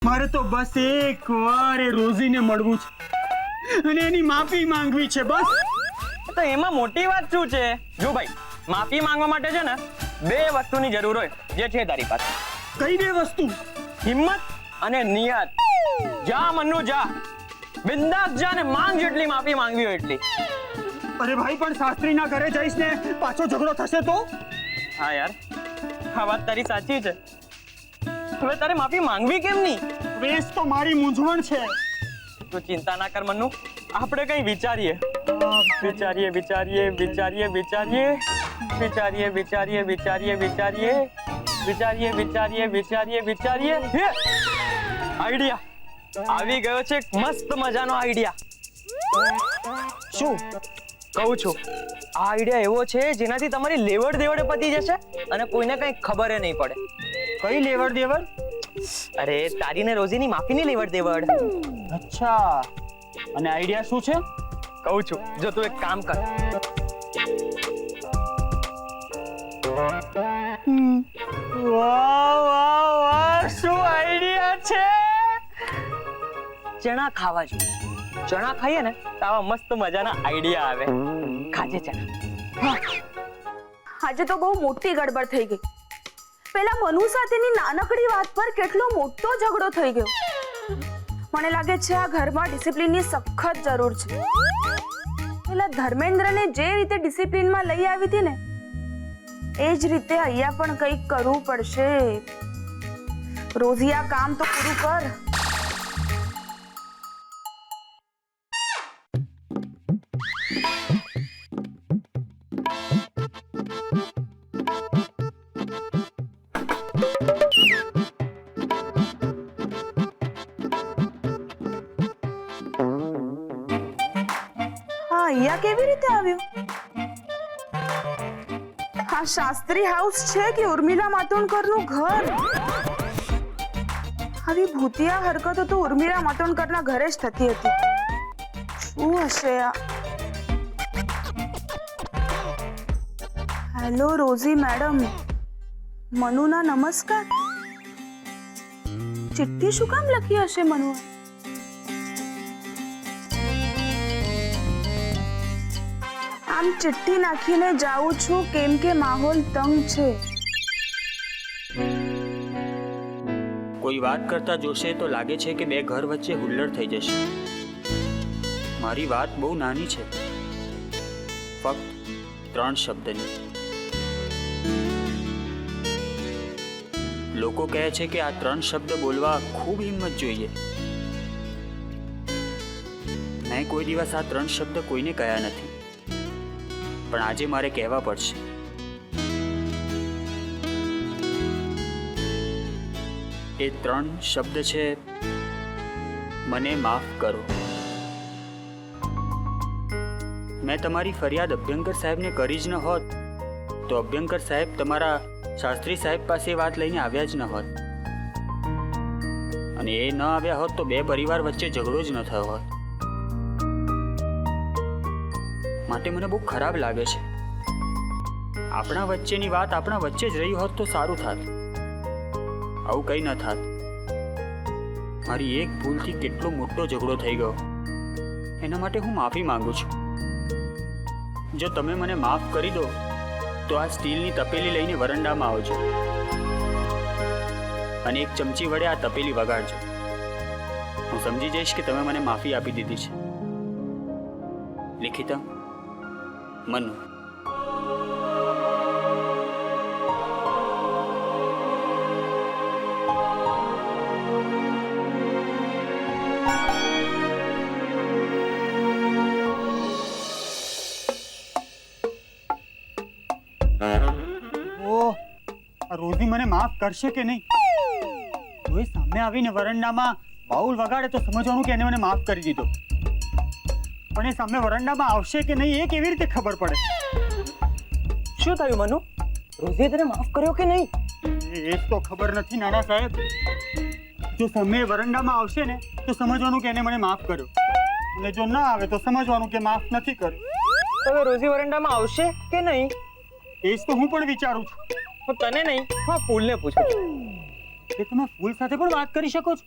મારે તો બસ એક વાર એ રોઝીને મળવું છે અને એની માફી માંગવી છે બસ. તો એમાં મોટી વાત શું છે? જો ભાઈ, માફી માંગવા માટે છે ને બે વસ્તુની જરૂર હોય, જે છે તારી પાસે. કઈ બે વસ્તુ? હિંમત અને નિયત. જા મન્નુ જા, બિંદાસ જા ને માંગ જેટલી માફી માંગવી હોય એટલી. અરે ભાઈ, પણ શાસ્ત્રીના ઘરે જઈશ ને પાછો ઝઘડો થશે તો? હા યાર, આ વાત તારી સાચી છે. હવે તારે માફી માંગવી કેમ નહીં? વેસ તો મારી મૂંઝવણ છે. તું ચિંતા ના કર મન્નુ, આપણે કઈ વિચારીએ. વિચારીએ વિચારીએ વિચારીએ વિચારીએ વિચારીએ વિચારીએ વિચારીએ વિચારીએ વિચારીએ વિચારીએ વિચારીએ વિચારીએ આઈડિયા આવી ગયો છે. એક મસ્ત મજાનો આઈડિયા. શું કહું છું, આ આઈડિયા એવો છે જેનાથી તમારી લેવડ દેવડ પતી જશે અને કોઈને કઈ ખબર નહીં પડે. કઈ લેવડ દેવડ? અરે તારી ને રોઝીની માફીની લેવડ દેવડ. અચ્છા, અને આઈડિયા શું છે? કહું છું, જો તું એક કામ કર. વાહ વાહ વાહ, શું આઈડિયા છે! ચણા ખાવા જોઈએ. ચણા ખાઈએ ને તો આવા મસ્ત મજાના આઈડિયા આવે. ખાજે ચણા. આજે તો બહુ મોટી ગડબડ થઈ ગઈ. પેલા મનુ સાથેની નાનકડી વાત પર કેટલો મોટો ઝઘડો થઈ ગયો. મને લાગે છે આ ઘરમાં ડિસિપ્લિનની સખત જરૂર છે. પેલા ધર્મેન્દ્રને જે રીતે ડિસિપ્લિનમાં લઈ આવી હતી ને, એ જ રીતે અહીંયા પણ કંઈક કરવું પડશે. રોઝી, આ કામ તો પૂરું કર. અહીંયા કેવી રીતે આવ્યું? આ શાસ્ત્રી હાઉસ છે કે ઉર્મિલા માતોંડકરનું ઘર? આવી ભૂતિયા હરકતો તો ઉર્મિલા માતોંડકરના ઘરે જ થતી હતી. શું હશે આ? હેલો રોઝી મેડમ, મનુના નમસ્કાર. ચિઠ્ઠી શું કામ લખી હશે મનુ? આમ ચિઠ્ઠી નાખીને જાઉં છું કેમ કે માહોલ તંગ છે. કોઈ વાત કરતા જોશે તો લાગે છે કે બે ઘર વચ્ચે હુલ્લડ થઈ જશે. મારી વાત બહુ નાની છે, ફક્ત 3 શબ્દની. લોકો કહે છે કે આ 3 શબ્દ બોલવા ખૂબ હિંમત જોઈએ. મેં કોઈ દિવસ આ 3 શબ્દ કોઈને કહ્યા નથી, પણ આજે મારે કહેવા પડશે. એ 3 શબ્દ છે, મને માફ કરો. મેં તમારી ફરિયાદ અભ્યંકર સાહેબને કરી જ ન હોત તો અભ્યંકર સાહેબ તમારા શાસ્ત્રી સાહેબ પાસે વાત લઈને આવ્યા જ ન હોત, અને એ ન આવ્યા હોત તો બે પરિવાર વચ્ચે ઝઘડો જ ન થયો હોત. માટે મને બહુ ખરાબ લાગે છે. આપણા વચ્ચેની વાત આપણા વચ્ચે જ રહી હોત તો સારું થાત. આવું કંઈ ન થાત. મારી એક ભૂલથી કેટલો મોટો ઝઘડો થઈ ગયો, એના માટે હું માફી માંગુ છું. જો તમે મને માફ કરી દો તો આ સ્ટીલની તપેલી લઈને વરંડામાં આવજો અને એક ચમચી વડે આ તપેલી વગાડજો. હું સમજી જઈશ કે તમે મને માફી આપી દીધી છે. લિખિતા, મનુ. રોઝી મને માફ કરશે કે નહીં? કોઈ સામે આવીને વરંડામાં બાઉલ વગાડે તો સમજવાનું કે એને મને માફ કરી દીધો, પણ એ સામે વરંડામાં આવશે કે નહીં એ કેવી રીતે ખબર પડે? શું થયું મનુ? રોઝીએ તને માફ કર્યો કે નહીં? એ તો ખબર નથી નાના સાહેબ. જો સામે વરંડામાં આવશે ને તો સમજવાનું કે એને મને માફ કર્યો, અને જો ના આવે તો સમજવાનું કે માફ નથી કર્યું. હવે રોઝી વરંડામાં આવશે કે નહીં? એ જ તો હું પણ વિચારું છું, હું તને નહીં, હું ફૂલને પૂછું છું. કે તમે ફૂલ સાથે પણ વાત કરી શકો છો?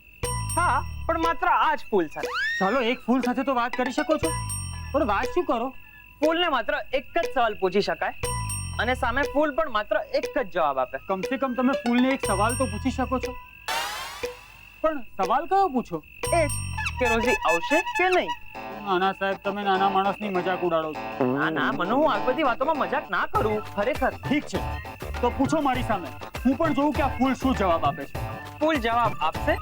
હા, પણ માત્ર આ જ ફૂલ સાથે. ચાલો, એક ફૂલ સાથે તો વાત કરી શકો છો, પણ વાત શું કરો? ફૂલને માત્ર એક જ સવાલ પૂછી શકાય અને સામે ફૂલ પણ માત્ર એક જ જવાબ આપે. કમસે કમ તમે ફૂલને એક સવાલ તો પૂછી શકો છો, પણ સવાલ કયો પૂછો? એ જ કે રોજી આવશે કે નહીં. નાના સાહેબ, તમે નાના માણસની મજાક ઉડાડો છો. ના ના મનુ, હું આ બધી વાતોમાં મજાક ના કરું, ખરેખર. ઠીક છે, તો પૂછો મારી સામે, હું પણ જોઉં કે આ ફૂલ શું જવાબ આપે છે. ફૂલ જવાબ આપશે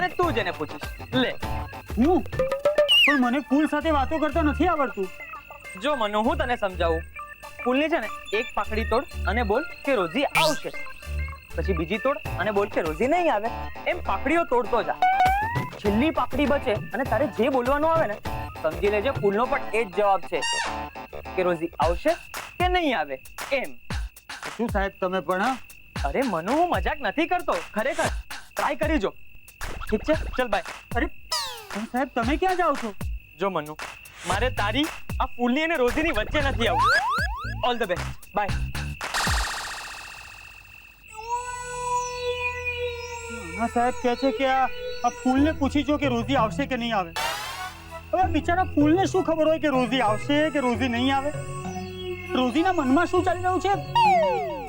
અને તું જેને પૂછીશ. લે, હું પણ મને ફૂલ સાથે વાતો કરતા નથી આવડતું. જો મનુ, હું તને સમજાવું. ફૂલની છે ને એક પાકડી તોડ અને બોલ કે રોજી આવશે, પછી બીજી તોડ અને બોલ કે રોજી નહીં આવે. એમ પાકડીઓ તોડતો જા. છેલ્લી પાકડી બચે અને તારે જે બોલવાનું આવે ને, સમજી લેજે ફૂલનો પણ એ જ જવાબ છે કે રોજી આવશે કે નહીં આવે. એમ. શું સાહેબ, તમે પણ હા? અરે મનુ, હું મજાક નથી કરતો, ખરેખર. ટ્રાય કરી જો. ઠીક છે, ચલ બાય. અરે પણ સાહેબ, તમે ક્યાં જાઓ છો? જો મનુ, મારે તારી આ ફૂલની અને રોજીની વચ્ચે નથી આવવું. All the best, bye. નાના સાહેબ કહે છે કે આ ફૂલને પૂછી જો કે રોજી આવશે કે નહીં આવે. હવે બિચારા ફૂલને શું ખબર હોય કે રોજી આવશે કે રોજી નહીં આવે? રોજીના મનમાં શું ચાલી રહ્યું છે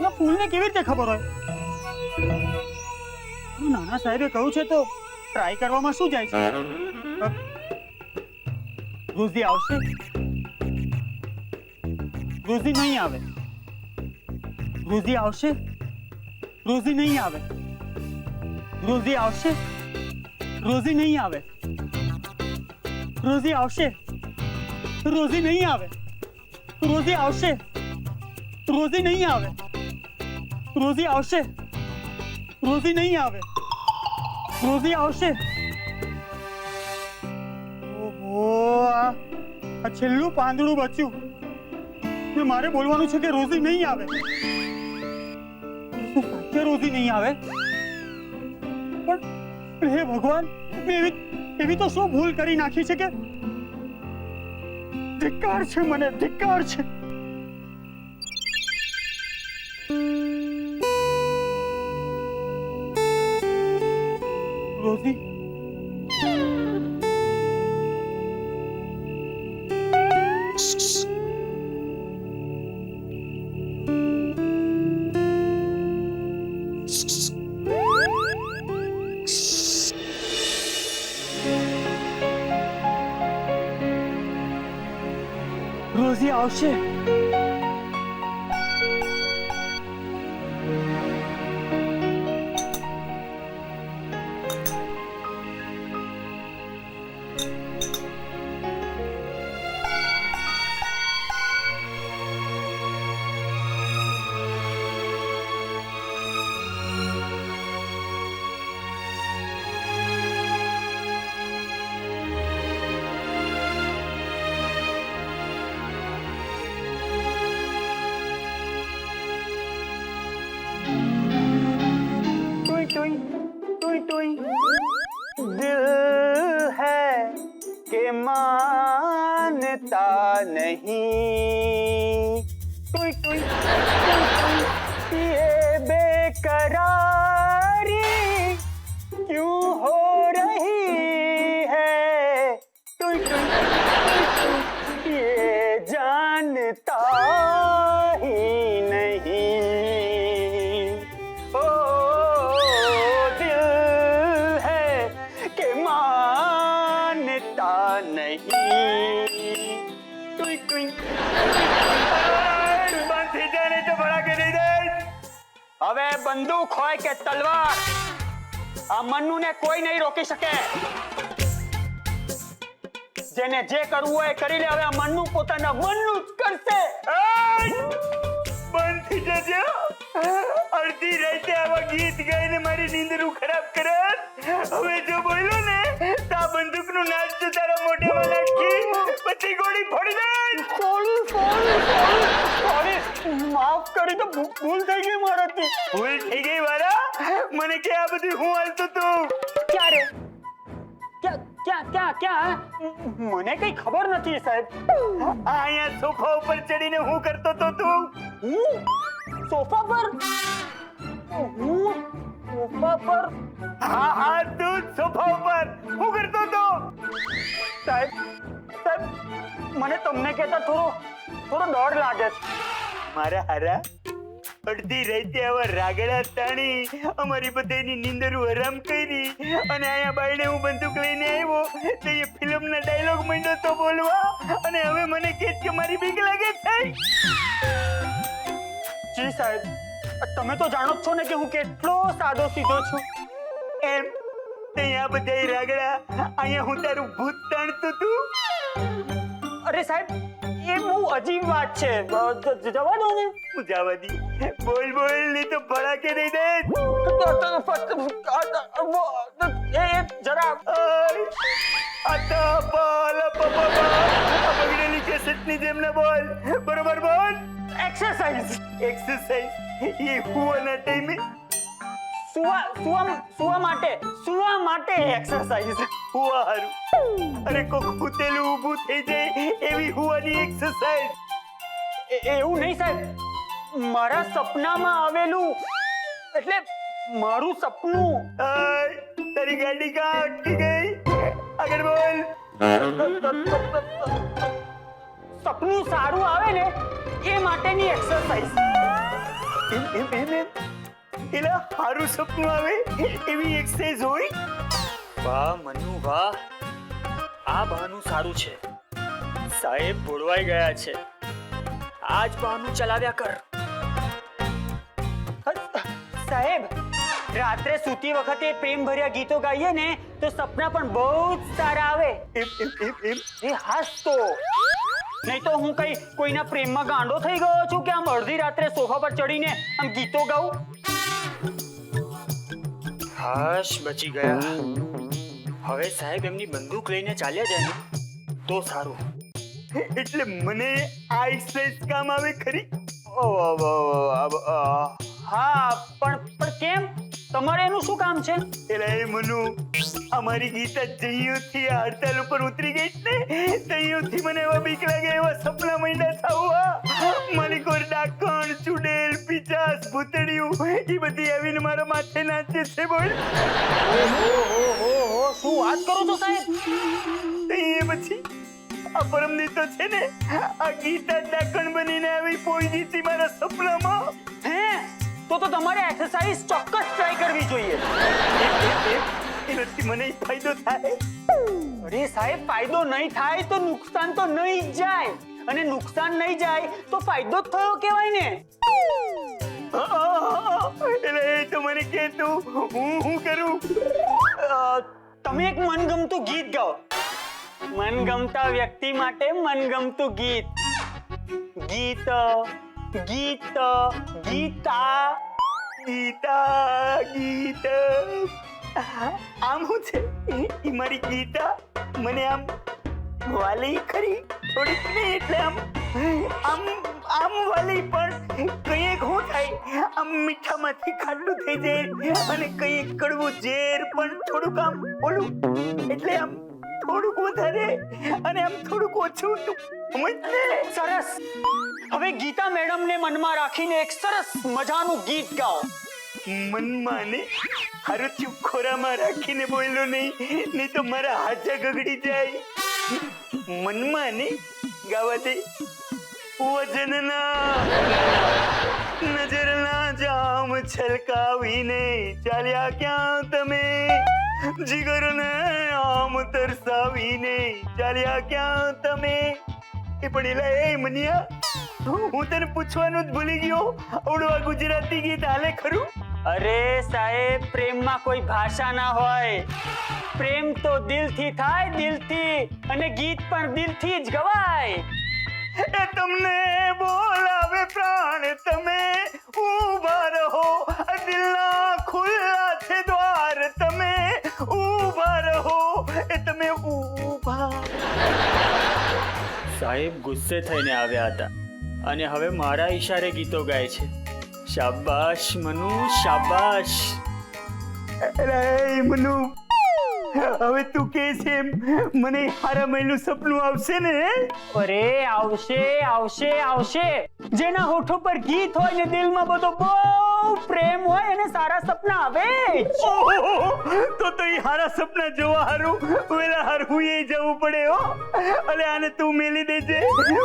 એ ફૂલને કેવી રીતે ખબર હોય? નાના સાહેબે કહ્યું છે તો ટ્રાય કરવામાં શું જાય છે? રોજી આવશે, રોજી નહીં આવે. રોજી આવશે, રોજી નહીં આવે. રોજી આવશે, રોજી નહીં આવે. રોજી આવશે, રોજી નહીં આવે. રોજી આવશે, રોજી નહીં આવે. રોજી આવશે, રોજી નહીં આવે. રોજી આવશે. ઓહો, આ છેલ્લું પાંદડું બચ્યું. મારે બોલવાનું છે કે રોજી નહીં આવે. સાચે રોજી નહીં આવે? પણ હે ભગવાન, મેં એવી તો શું ભૂલ કરી નાખી છે કે ધિક્કાર છે, મને ધિક્કાર છે. રોજી, રોજી આવશે. दिल है कि मानता नहीं, टुई टुई ये बेकरारी क्यों हो रही है, टुई टुई ये जानता ही नहीं. ओ હવે બંદૂક હોય કે તલવાર, આ મન્નુને કોઈ નહીં રોકી શકે. જેને જે કરવું હોય કરી લે. હવે આ મન્નુ પોતાના મનનું જ કરશે. બંધ થઈ જજો. અડધી રાતે આવા ગીત ગાઈને મારી નીંદરું ખરાબ કરે. હવે જો બોલ્યો ને તો આ બંદૂકનું નાચ તો તારા મોઢામાં નાખી પછી ગોળી ફોડી દે. માફ કરી, તો ભૂલ થઈ ગઈ મારાથી. ભૂલ થઈ ગઈ મારા? મને કે આ બધું હું હાલતો તું ક્યારે? ક્યાં? મને કઈ ખબર નથી સાહેબ. અહીંયા સોફા ઉપર ચડીને હું કરતો તો તું? હું સોફા પર હું સોફા પર હા તું સોફા ઉપર શું કરતો તો? સાહેબ મને તમને કહેતા થોડો ડર લાગે છે. મારા હારા અડધી રાતે આવા રાગડા તાણી અમારી બધાની નીંદરું હરામ કરી અને અહીંયા બાયણે હું બંદૂક લઈને આવ્યો તો એ ફિલ્મના ડાયલોગ માંડ્યો તો બોલવા અને હવે મને કહે કે મારી બીક લાગે છે. જી સાહેબ, તમે તો જાણો જ છો ને કે હું કેટલો સાદો સીધો છું. એમ ત્યાં બધા રાગડા અહીંયા હું તારું ભૂત તાણતું તું. અરે સાહેબ એ બહુ અજીબ વાત છે. જવા દો ને. હું જવા દી. બોલ નહીં તો ભડાકે દઈ દે. જરા આ તો બોલ બગડેલી કેસેટની જેમ ના બોલ. બરોબર બોલ. એક્સરસાઇઝ એ હુવાના ટાઈમે સુવા માટે એક્સરસાઇઝ. હુવા હારું. અરે કોક કૂતેલું ઊભું થઈ જાય એવી હુવાની એક્સરસાઇઝ. એવું નહીં સાહેબ, મારા સપનામાં આવેલું એટલે મારું સપનું. તારી ગાડી ક્યાં અટકી ગઈ? આગળ બોલ. સપનું સારું આવે ને એ માટેની એક્સરસાઇઝ. એમ એલા સારું સપનું આવે એવી એક્સરસાઇઝ હોય? વાહ મનુ વાહ, આ બહાનું સારું છે. સાહેબ ભોળવાઈ ગયા છે. આજ બહાનું ચલાવ્યા કર. સાહેબ રાત્રે સૂતી વખતે પ્રેમ ભર્યા ગીતો ગાઈએ ને તો સપના પણ બહુ જ સારા આવે. એમ એ હાસ તો નહીં તો હું કઈ કોઈના પ્રેમમાં ગાંડો થઈ ગયો છું કે આમ અડધી રાત્રે સોફા પર ચડીને આમ ગીતો ગાઉં. હાશ બચી ગયા. હવે સાહેબ એમની બંદૂક લઈને ચાલ્યા જાય ને તો સારું. એટલે મને આ એક્સરસાઇઝ કામ આવે ખરી? હા પણ કેમ? તમારે એનું શું કામ છે? એલા એ મનુ અમારી ગીતા જઈઓથી આ હડતાલ ઉપર ઉતરી ગઈ ને તઈઓથી મને એવા બીક લાગે એવા સપના માંડ્યા થાવા. માલિકો ડાકણ ચુડેલ પિચાસ ભૂતડિયું એ બધી આવીને મારા માથે નાચે છે. બોલ શું વાત કરો છો સાહેબ? એ પછી આ પરમદી તો છે ને આ ગીતા ડાકણ બનીને આવી પોઈ ગઈ મારા સપનામાં. હે તો તમારે એક્સરસાઇઝ ચોક્કસ ટ્રાય કરવી જોઈએ. એનાથી મને ફાયદો થાય? અરે સાહેબ ફાયદો નહીં થાય તો નુકસાન તો નહીં જ જાય અને નુકસાન નહીં જાય તો ફાયદો જ થયો કહેવાય ને. એટલે એ તો મને કે તું હું કરું? તમે એક મનગમતું ગીત ગાઓ. મનગમતા વ્યક્તિ માટે મનગમતું ગીત. ગીત ગીત ગીતા ગીત આમ હું છે ઈ મારી ગીતા મને આમ વાલી ખરી થોડીક નહીં એટલે આમ વાલી પણ કંઈક હું થાય આમ મીઠામાંથી ખાટું થઈ જાય અને કંઈક કડવું ઝેર પણ થોડુંક આમ ઓલું એટલે આમ થોડુંક વધારે અને આમ થોડુંક ઓછું. સમજને? સરસ. હવે ગીતા મેડમ ને મનમાં રાખીને એક સરસ મજાનું ગીત ગાઓ. મનમાં ને હારું થયું ખોરામાં રાખીને બોલ્યો નહીં તો મારા હાજા ગગડી જાય. મનમાં ને ગાવા દે. વજનના નજરના જામ છલકાવીને ચાલ્યા ક્યાં તમે? જીગરને આમ તરસાવીને ચાલ્યા ક્યાં તમે? એ પણ એલા એ મનિયા હું તને પૂછવાનું જ ભૂલી ગયો આવડું આ ગુજરાતી ગીત હાલે ખરું? અરે સાહેબ પ્રેમમાં કોઈ ભાષા ના હોય. પ્રેમ તો દિલથી થાય, દિલથી, અને ગીત પણ દિલથી જ ગવાય. એ તમને બોલાવે પ્રાણ તમે ઊભા રહો. દિલના ખુલ્લા છે દ્વાર તમે ઊભા રહો. એ તમે ઊભા. સાહેબ ગુસ્સે થઈને આવ્યા હતા અને હવે મારા ઈશારે ગીતો ગાય છે. શાબાશ મનુ શાબાશ. અરે મનુ હવે તું કે છે એમ મને હારા મહિનું સપનું આવશે ને? અરે આવશે આવશે આવશે. જેના હોઠો પર ગીત હોય ને દિલમાં બધો બહુ પ્રેમ હોય એને સારા સપના આવે જ. તો ઈ હારા સપના જોવા હારું વેલા હાર હુઈ જવું પડે હો. અલે આને તું મેલી દેજે,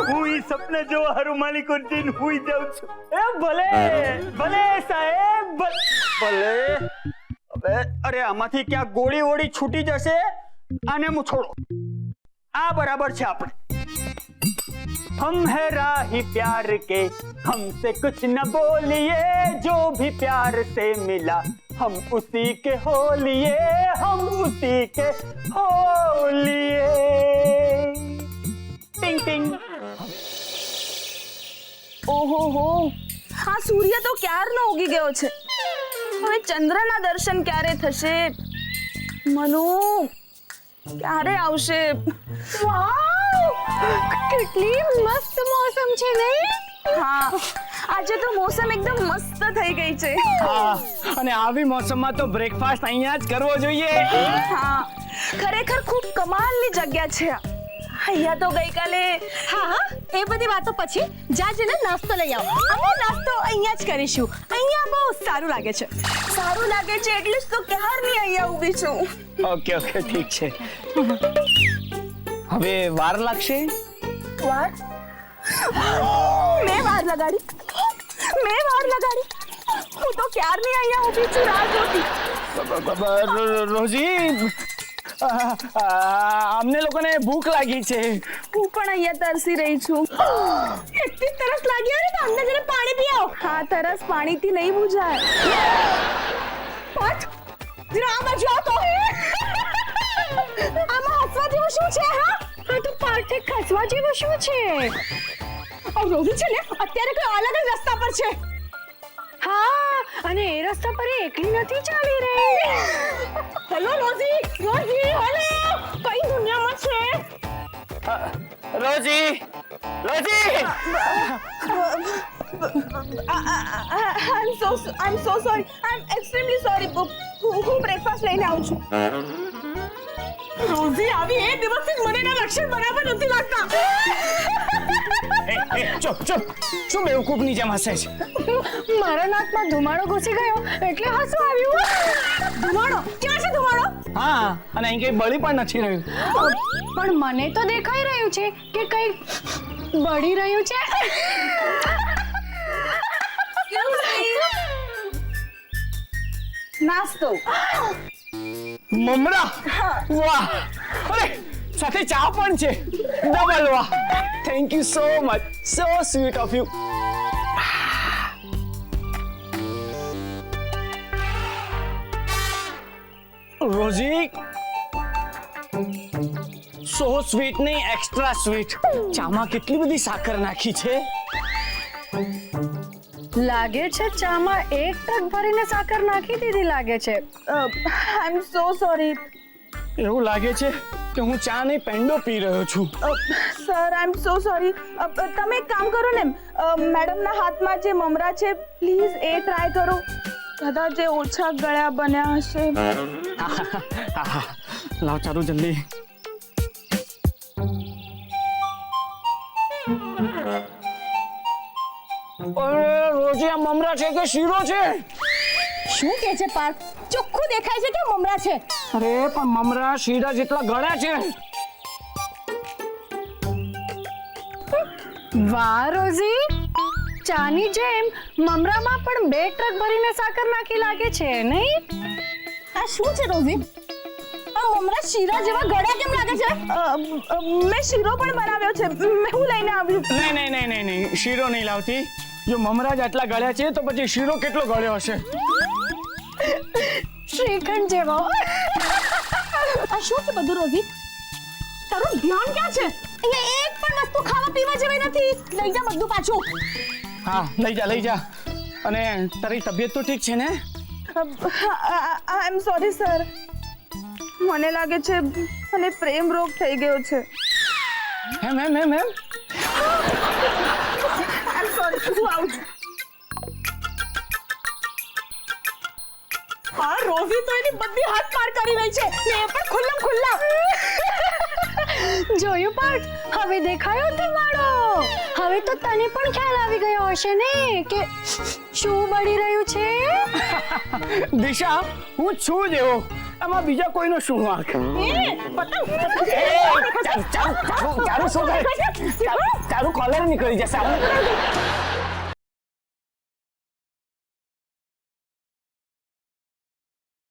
હું ઈ સપના જોવા હારું માલિકો જઈને હુઈ જાઉં છું. એ ભલે ભલે સાહેબ ભલે. હવે અરે આમાંથી ક્યાં ગોળી વોળી છૂટી જશે. આને હું છોડો. આ બરાબર છે આપણે. हम है राही प्यार के हमसे कुछ न बोलिए जो भी प्यार से मिला हम उसी के हो लिए हम उसी के हो लिए. टिंग टिंग. ઓહો, આ સૂર્ય તો ક્યારનો ઉગી ગયો છે. હવે ચંદ્રના દર્શન ક્યારે થશે? મનુ ક્યારે આવશે? કેટલી મસ્ત મોસમ છે નહીં? હા, આજે તો મોસમ એકદમ મસ્ત થઈ ગઈ છે. અને આવી મોસમમાં તો બ્રેકફાસ્ટ અહીંયા જ કરવો જોઈએ. હા, ખરેખર ખૂબ કમાલની જગ્યા છે. અહીંયા તો ગઈકાલે હા, એ બધી વાતો પછી જા જઈને નાસ્તો લઈ આવો. અમે નાસ્તો અહીંયા જ કરીશું. અહીંયા બહુ સારું લાગે છે. સારું લાગે છે એટલે જ તો ક્યારની અહીંયા ઊભી છું. ઓકે ઓકે ઠીક છે. હવે વાર લાગશે. વાર? મેં વાર લગાડી. હું તો ક્યારની અહીંયા ઊભી છું રાહ જોતી. રોજી, અમને લોકોને ભૂખ લાગી છે. હું પણ અહીંયા તરસી રહી છું. એટલી તરસ લાગી હોય ને તો અમને જરા પાણી પી આવો. હા, તરસ પાણીથી નહીં બુઝાય. what? જરા આ બાજુ આવો તો. આમાં હસવા જેવું શું છે? હા, આ તો પાર્થે ખસવા જેવું શું છે? રોજી છે ને અત્યારે કોઈ અલગ જ રસ્તા પર છે. હા, અને એ રસ્તા પર એ એકલી નથી ચાલી રહી. હેલો રોજી, હેલો, કઈ દુનિયામાં છે? રોજી, I'm so sorry. I'm extremely sorry. હું બ્રેકફાસ્ટ લઈને આવું છું. રોજી આવી એ દિવસથી મને એના લક્ષણ બરાબર નથી લાગતા. ચૂપ શું બેવકૂફની જેમ હસે છે? મારા નાકમાં ધુમાડો ઘૂસી ગયો એટલે હસવું આવ્યું. ધુમાડો? ક્યાં છે ધુમાડો? હા, અને અહીં કઈ બળી પણ નથી રહ્યું. પણ મને તો દેખાઈ રહ્યું છે કે કઈ બળી રહ્યું છે. નાસ્તો. મમરા, વાહ! અરે સાથે ચા પણ છે. ડબલ વાહ! Thank you so much, so sweet of you. Rosie, so sweet નહીં, એક્સ્ટ્રા સ્વીટ. ચામાં કેટલી બધી સાકર નાખી છે. લાગે છે ચામાં એક ટક ભરીને સાકર નાખી દીધી લાગે છે. I'm so sorry. એવું લાગે છે કે હું ચા નહીં પેંડો પી રહ્યો છું. Sir, I'm so sorry. તમે એક કામ કરો ને, મેડમના હાથમાં જે મમરા છે પ્લીઝ એ ટ્રાય કરો. કદાચ જે ઓછા ગળ્યા બન્યા હશે. લાવ ચાલો જલ્દી. રોજી, આ મમરા છે કે શીરો છે? શું કે છે પાર્થ? ચોખ્ખું દેખાય છે કે મમરા છે. અરે પણ મમરા શીરા જેટલા ગળ્યા છે. વાહ રોજી, ચાની જેમ મમરામાં પણ 2 ટ્રક ભરીને સાકર નાખી લાગે છે નહીં? આ શું છે રોજી? આ મમરા શીરા જેવા ગળ્યા કેમ લાગે છે? મેં શીરો પણ બનાવ્યો છે. હું લઈને આવ્યું. નહીં, શીરો નહીં લાવતી. જો મમરા જ આટલા ગળ્યા છે તો પછી શીરો કેટલો ગળ્યો હશે? શ્રીખંડ જેવો. આ શું છે બધું રોજી? તારું ધ્યાન ક્યાં છે? અહીંયા એક પણ વસ્તુ ખાવા પીવા જેવી નથી. લઈ જા બધું પાછું. હા, લઈ જા. અને તારી તબિયત તો ઠીક છે ને? I'm sorry sir. મને લાગે છે મને પ્રેમ રોગ થઈ ગયો છે. એમ I'm sorry. હું આવું છું. આ રોઝી તો એની બધી હાથ પાર કરી રહી છે ને એ પણ ખુલ્લમ ખુલ્લા. જોયું પાર્થ, હવે દેખાયો ધુમાડો. હવે તો તને પણ ખ્યાલ આવી ગયો હશે ને કે શું બળી રહ્યું છે. દિશા, હું છું જ એવો, આમાં બીજા કોઈનો શું વાંક? તારું શું કરે? તારું કોલર નીકળી જશે.